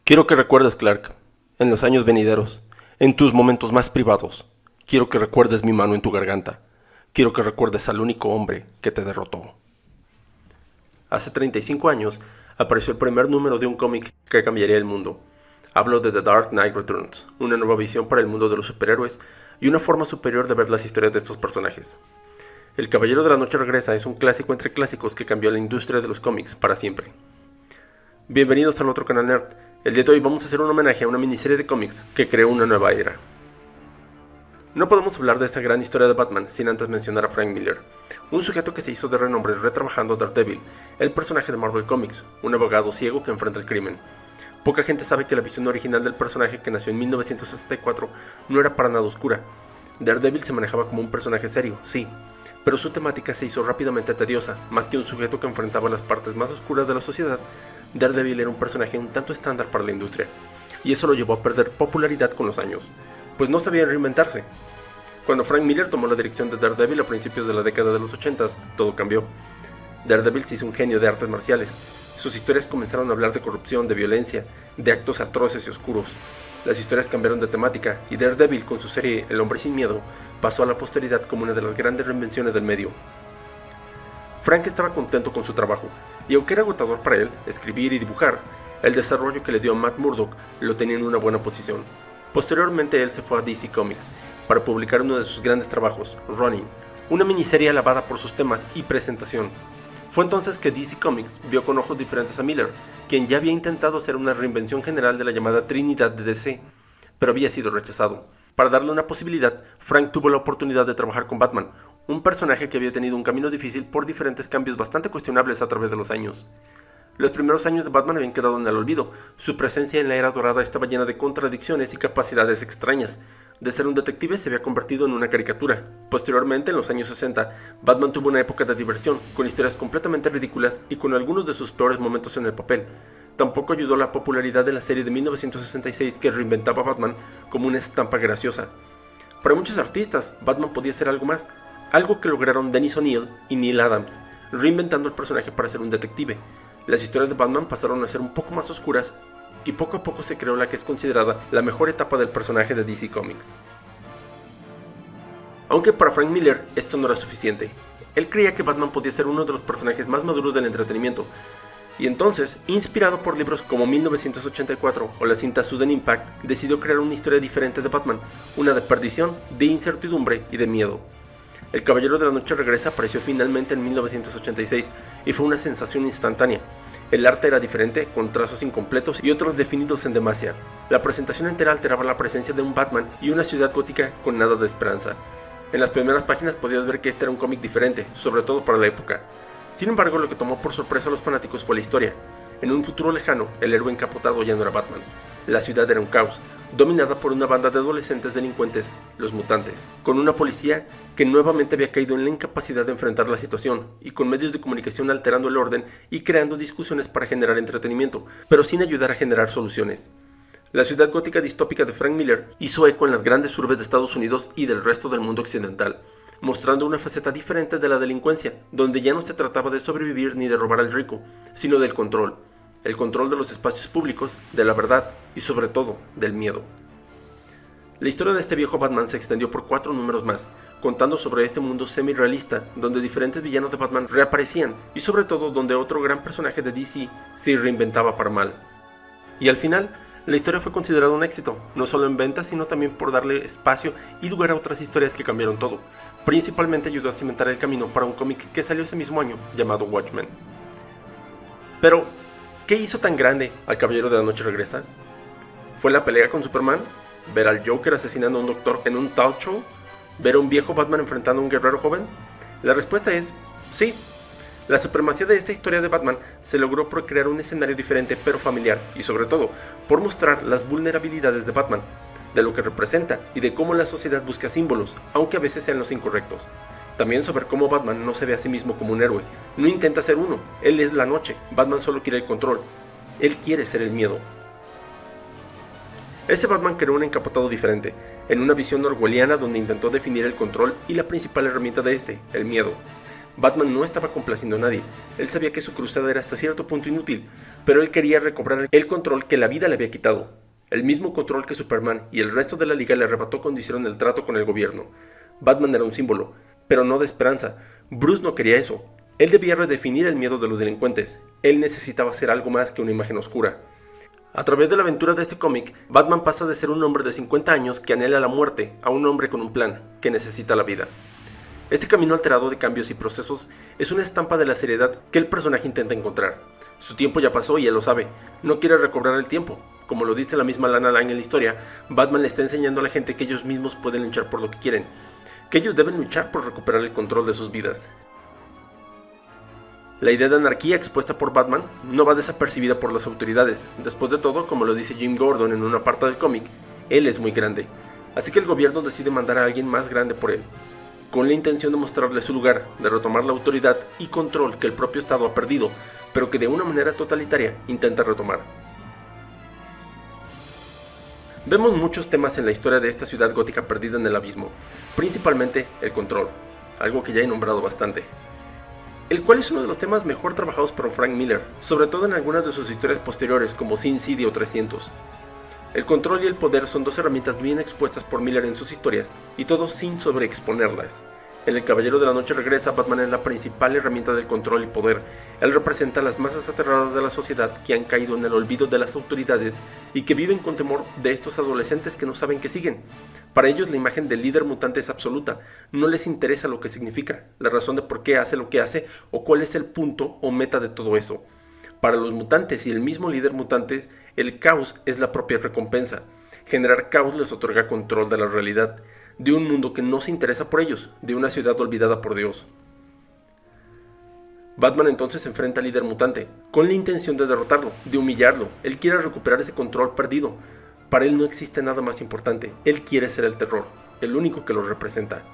Quiero que recuerdes, Clark, en los años venideros, en tus momentos más privados. Quiero que recuerdes mi mano en tu garganta. Quiero que recuerdes al único hombre que te derrotó. Hace 35 años apareció el primer número de un cómic que cambiaría el mundo. Hablo de The Dark Knight Returns, una nueva visión para el mundo de los superhéroes y una forma superior de ver las historias de estos personajes. El Caballero de la Noche Regresa es un clásico entre clásicos que cambió la industria de los cómics para siempre. Bienvenidos al otro canal Nerd. El día de hoy vamos a hacer un homenaje a una miniserie de cómics que creó una nueva era. No podemos hablar de esta gran historia de Batman sin antes mencionar a Frank Miller, un sujeto que se hizo de renombre retrabajando a Daredevil, el personaje de Marvel Comics, un abogado ciego que enfrenta el crimen. Poca gente sabe que la visión original del personaje, que nació en 1964, no era para nada oscura. Daredevil se manejaba como un personaje serio, sí, pero su temática se hizo rápidamente tediosa. Más que un sujeto que enfrentaba las partes más oscuras de la sociedad, Daredevil era un personaje un tanto estándar para la industria, y eso lo llevó a perder popularidad con los años, pues no sabía reinventarse. Cuando Frank Miller tomó la dirección de Daredevil a principios de la década de los 80s, todo cambió. Daredevil se hizo un genio de artes marciales. Sus historias comenzaron a hablar de corrupción, de violencia, de actos atroces y oscuros. Las historias cambiaron de temática, y Daredevil, con su serie El Hombre Sin Miedo, pasó a la posteridad como una de las grandes reinvenciones del medio. Frank estaba contento con su trabajo, y aunque era agotador para él escribir y dibujar, el desarrollo que le dio a Matt Murdock lo tenía en una buena posición. Posteriormente él se fue a DC Comics para publicar uno de sus grandes trabajos, Ronin, una miniserie alabada por sus temas y presentación. Fue entonces que DC Comics vio con ojos diferentes a Miller, quien ya había intentado hacer una reinvención general de la llamada Trinidad de DC, pero había sido rechazado. Para darle una posibilidad, Frank tuvo la oportunidad de trabajar con Batman, un personaje que había tenido un camino difícil por diferentes cambios bastante cuestionables a través de los años. Los primeros años de Batman habían quedado en el olvido. Su presencia en la Era Dorada estaba llena de contradicciones y capacidades extrañas. De ser un detective se había convertido en una caricatura. Posteriormente, en los años 60, Batman tuvo una época de diversión, con historias completamente ridículas y con algunos de sus peores momentos en el papel. Tampoco ayudó la popularidad de la serie de 1966 que reinventaba a Batman como una estampa graciosa. Para muchos artistas, Batman podía ser algo más, algo que lograron Dennis O'Neil y Neil Adams, reinventando el personaje para ser un detective. Las historias de Batman pasaron a ser un poco más oscuras y poco a poco se creó la que es considerada la mejor etapa del personaje de DC Comics. Aunque para Frank Miller esto no era suficiente, él creía que Batman podía ser uno de los personajes más maduros del entretenimiento, y entonces, inspirado por libros como 1984 o la cinta Sudden Impact, decidió crear una historia diferente de Batman, una de perdición, de incertidumbre y de miedo. El Caballero de la Noche Regresa apareció finalmente en 1986 y fue una sensación instantánea. El arte era diferente, con trazos incompletos y otros definidos en demasia. La presentación entera alteraba la presencia de un Batman y una ciudad gótica con nada de esperanza. En las primeras páginas podías ver que este era un cómic diferente, sobre todo para la época. Sin embargo, lo que tomó por sorpresa a los fanáticos fue la historia. En un futuro lejano, el héroe encapotado ya no era Batman. La ciudad era un caos, dominada por una banda de adolescentes delincuentes, los mutantes, con una policía que nuevamente había caído en la incapacidad de enfrentar la situación, y con medios de comunicación alterando el orden y creando discusiones para generar entretenimiento, pero sin ayudar a generar soluciones. La ciudad gótica distópica de Frank Miller hizo eco en las grandes urbes de Estados Unidos y del resto del mundo occidental, mostrando una faceta diferente de la delincuencia, donde ya no se trataba de sobrevivir ni de robar al rico, sino del control. El control de los espacios públicos, de la verdad y sobre todo del miedo. La historia de este viejo Batman se extendió por 4 números más, contando sobre este mundo semi-realista, donde diferentes villanos de Batman reaparecían y sobre todo donde otro gran personaje de DC se reinventaba para mal. Y al final, la historia fue considerada un éxito, no solo en ventas sino también por darle espacio y lugar a otras historias que cambiaron todo. Principalmente ayudó a cimentar el camino para un cómic que salió ese mismo año, llamado Watchmen. Pero, ¿qué hizo tan grande al Caballero de la Noche Regresa? ¿Fue la pelea con Superman? ¿Ver al Joker asesinando a un doctor en un talk show? ¿Ver a un viejo Batman enfrentando a un guerrero joven? La respuesta es sí. La supremacía de esta historia de Batman se logró por crear un escenario diferente pero familiar, y sobre todo, por mostrar las vulnerabilidades de Batman, de lo que representa y de cómo la sociedad busca símbolos, aunque a veces sean los incorrectos. También sobre cómo Batman no se ve a sí mismo como un héroe, no intenta ser uno, él es la noche, Batman solo quiere el control, él quiere ser el miedo. Ese Batman creó un encapotado diferente, en una visión orwelliana donde intentó definir el control y la principal herramienta de este, el miedo. Batman no estaba complaciendo a nadie. Él sabía que su cruzada era hasta cierto punto inútil, pero él quería recobrar el control que la vida le había quitado. El mismo control que Superman y el resto de la Liga le arrebató cuando hicieron el trato con el gobierno. Batman era un símbolo, pero no de esperanza. Bruce no quería eso. Él debía redefinir el miedo de los delincuentes. Él necesitaba ser algo más que una imagen oscura. A través de la aventura de este cómic, Batman pasa de ser un hombre de 50 años que anhela la muerte a un hombre con un plan, que necesita la vida. Este camino alterado de cambios y procesos es una estampa de la seriedad que el personaje intenta encontrar. Su tiempo ya pasó y él lo sabe, no quiere recobrar el tiempo. Como lo dice la misma Lana Lang en la historia, Batman le está enseñando a la gente que ellos mismos pueden luchar por lo que quieren, que ellos deben luchar por recuperar el control de sus vidas. La idea de anarquía expuesta por Batman no va desapercibida por las autoridades. Después de todo, como lo dice Jim Gordon en una parte del cómic, él es muy grande. Así que el gobierno decide mandar a alguien más grande por él, con la intención de mostrarle su lugar, de retomar la autoridad y control que el propio Estado ha perdido, pero que de una manera totalitaria intenta retomar. Vemos muchos temas en la historia de esta ciudad gótica perdida en el abismo, principalmente el control, algo que ya he nombrado bastante, el cual es uno de los temas mejor trabajados por Frank Miller, sobre todo en algunas de sus historias posteriores como Sin City o 300. El control y el poder son dos herramientas bien expuestas por Miller en sus historias, y todo sin sobreexponerlas. En El Caballero de la Noche Regresa, Batman es la principal herramienta del control y poder. Él representa a las masas aterradas de la sociedad que han caído en el olvido de las autoridades y que viven con temor de estos adolescentes que no saben qué siguen. Para ellos la imagen del líder mutante es absoluta, no les interesa lo que significa, la razón de por qué hace lo que hace o cuál es el punto o meta de todo eso. Para los mutantes y el mismo líder mutante, el caos es la propia recompensa. Generar caos les otorga control de la realidad, de un mundo que no se interesa por ellos, de una ciudad olvidada por Dios. Batman entonces se enfrenta al líder mutante, con la intención de derrotarlo, de humillarlo. Él quiere recuperar ese control perdido. Para él no existe nada más importante, él quiere ser el terror, el único que lo representa.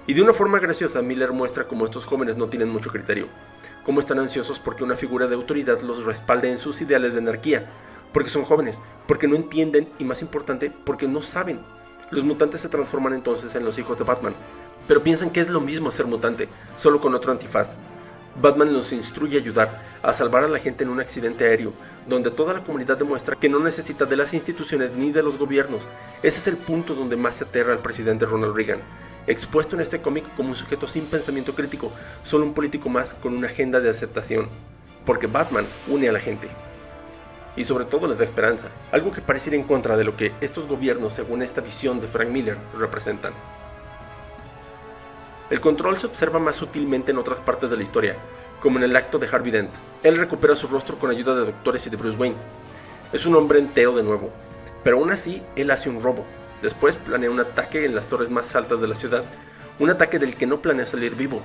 Y de una forma graciosa, Miller muestra cómo estos jóvenes no tienen mucho criterio, cómo están ansiosos porque una figura de autoridad los respalde en sus ideales de anarquía, porque son jóvenes, porque no entienden y más importante, porque no saben. Los mutantes se transforman entonces en los hijos de Batman, pero piensan que es lo mismo ser mutante, solo con otro antifaz. Batman los instruye a ayudar, a salvar a la gente en un accidente aéreo, donde toda la comunidad demuestra que no necesita de las instituciones ni de los gobiernos. Ese es el punto donde más se aterra al presidente Ronald Reagan, expuesto en este cómic como un sujeto sin pensamiento crítico, solo un político más con una agenda de aceptación, porque Batman une a la gente. Y sobre todo les da esperanza, algo que pareciera en contra de lo que estos gobiernos, según esta visión de Frank Miller, representan. El control se observa más sutilmente en otras partes de la historia, como en el acto de Harvey Dent. Él recupera su rostro con ayuda de doctores y de Bruce Wayne. Es un hombre entero de nuevo, pero aún así él hace un robo. Después planea un ataque en las torres más altas de la ciudad, un ataque del que no planea salir vivo,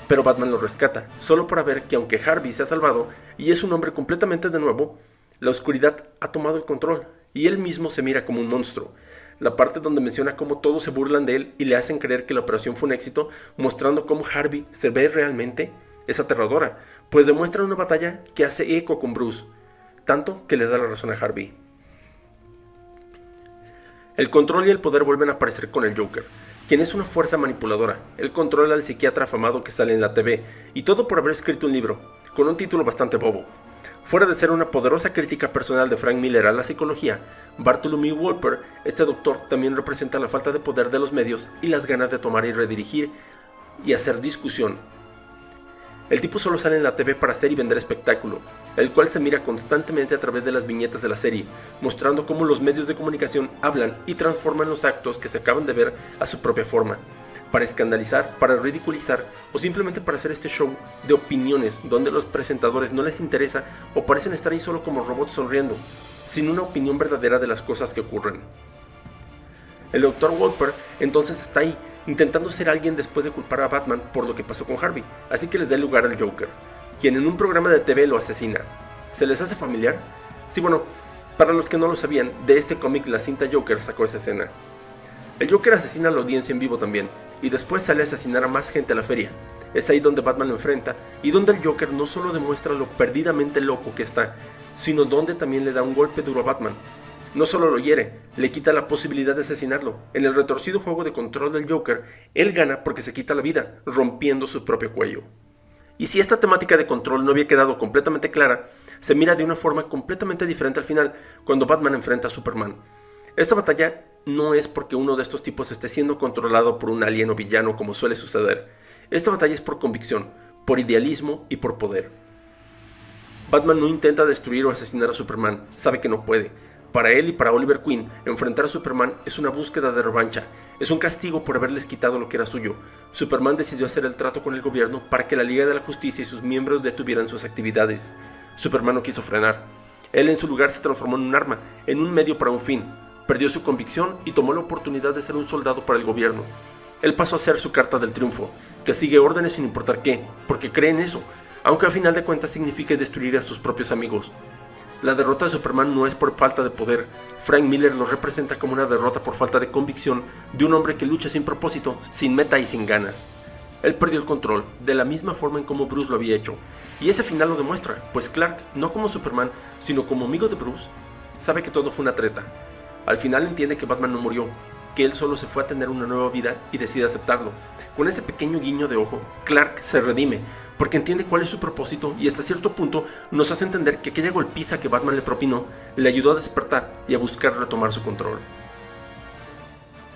pero Batman lo rescata, solo para ver que aunque Harvey se ha salvado y es un hombre completamente de nuevo, la oscuridad ha tomado el control y él mismo se mira como un monstruo. La parte donde menciona cómo todos se burlan de él y le hacen creer que la operación fue un éxito, mostrando cómo Harvey se ve realmente, es aterradora, pues demuestra una batalla que hace eco con Bruce, tanto que le da la razón a Harvey. El control y el poder vuelven a aparecer con el Joker, quien es una fuerza manipuladora. Él controla al psiquiatra afamado que sale en la TV, y todo por haber escrito un libro, con un título bastante bobo. Fuera de ser una poderosa crítica personal de Frank Miller a la psicología, Bartholomew Wolper, este doctor, también representa la falta de poder de los medios y las ganas de tomar y redirigir y hacer discusión. El tipo solo sale en la TV para hacer y vender espectáculo, el cual se mira constantemente a través de las viñetas de la serie, mostrando cómo los medios de comunicación hablan y transforman los actos que se acaban de ver a su propia forma, para escandalizar, para ridiculizar o simplemente para hacer este show de opiniones donde los presentadores no les interesa o parecen estar ahí solo como robots sonriendo, sin una opinión verdadera de las cosas que ocurren. El Dr. Wolper entonces está ahí, intentando ser alguien después de culpar a Batman por lo que pasó con Harvey, así que le da lugar al Joker, quien en un programa de TV lo asesina. ¿Se les hace familiar? Sí, bueno, para los que no lo sabían, de este cómic la cinta Joker sacó esa escena. El Joker asesina a la audiencia en vivo también, y después sale a asesinar a más gente a la feria. Es ahí donde Batman lo enfrenta, y donde el Joker no solo demuestra lo perdidamente loco que está, sino donde también le da un golpe duro a Batman. No solo lo hiere, le quita la posibilidad de asesinarlo. En el retorcido juego de control del Joker, él gana porque se quita la vida, rompiendo su propio cuello. Y si esta temática de control no había quedado completamente clara, se mira de una forma completamente diferente al final, cuando Batman enfrenta a Superman. Esta batalla no es porque uno de estos tipos esté siendo controlado por un alien o villano como suele suceder. Esta batalla es por convicción, por idealismo y por poder. Batman no intenta destruir o asesinar a Superman, sabe que no puede. Para él y para Oliver Queen, enfrentar a Superman es una búsqueda de revancha, es un castigo por haberles quitado lo que era suyo. Superman decidió hacer el trato con el gobierno para que la Liga de la Justicia y sus miembros detuvieran sus actividades. Superman no quiso frenar. Él en su lugar se transformó en un arma, en un medio para un fin. Perdió su convicción y tomó la oportunidad de ser un soldado para el gobierno. Él pasó a ser su carta del triunfo, que sigue órdenes sin importar qué, porque cree en eso, aunque a final de cuentas signifique destruir a sus propios amigos. La derrota de Superman no es por falta de poder. Frank Miller lo representa como una derrota por falta de convicción de un hombre que lucha sin propósito, sin meta y sin ganas. Él perdió el control, de la misma forma en como Bruce lo había hecho. Y ese final lo demuestra, pues Clark, no como Superman, sino como amigo de Bruce, sabe que todo fue una treta. Al final entiende que Batman no murió, que él solo se fue a tener una nueva vida y decide aceptarlo. Con ese pequeño guiño de ojo, Clark se redime, porque entiende cuál es su propósito y hasta cierto punto nos hace entender que aquella golpiza que Batman le propinó le ayudó a despertar y a buscar retomar su control.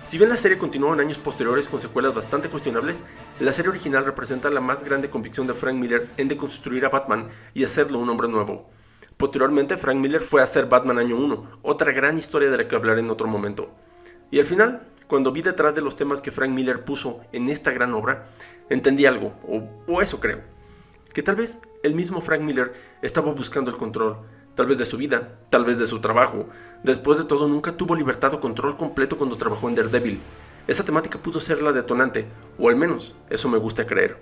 Si bien la serie continuó en años posteriores con secuelas bastante cuestionables, la serie original representa la más grande convicción de Frank Miller en deconstruir a Batman y hacerlo un hombre nuevo. Posteriormente, Frank Miller fue a hacer Batman Año 1, otra gran historia de la que hablaré en otro momento. Y al final, cuando vi detrás de los temas que Frank Miller puso en esta gran obra, entendí algo, o eso creo, que tal vez el mismo Frank Miller estaba buscando el control, tal vez de su vida, tal vez de su trabajo. Después de todo, nunca tuvo libertad o control completo cuando trabajó en Daredevil. Esa temática pudo ser la detonante, o al menos eso me gusta creer.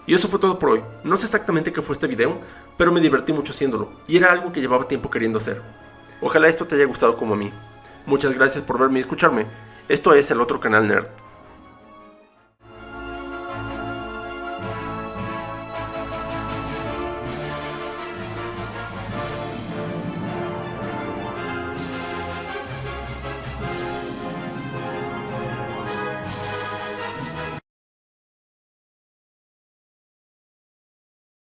Y eso fue todo por hoy. No sé exactamente qué fue este video, pero me divertí mucho haciéndolo, y era algo que llevaba tiempo queriendo hacer. Ojalá esto te haya gustado como a mí. Muchas gracias por verme y escucharme. Esto es El Otro Canal Nerd.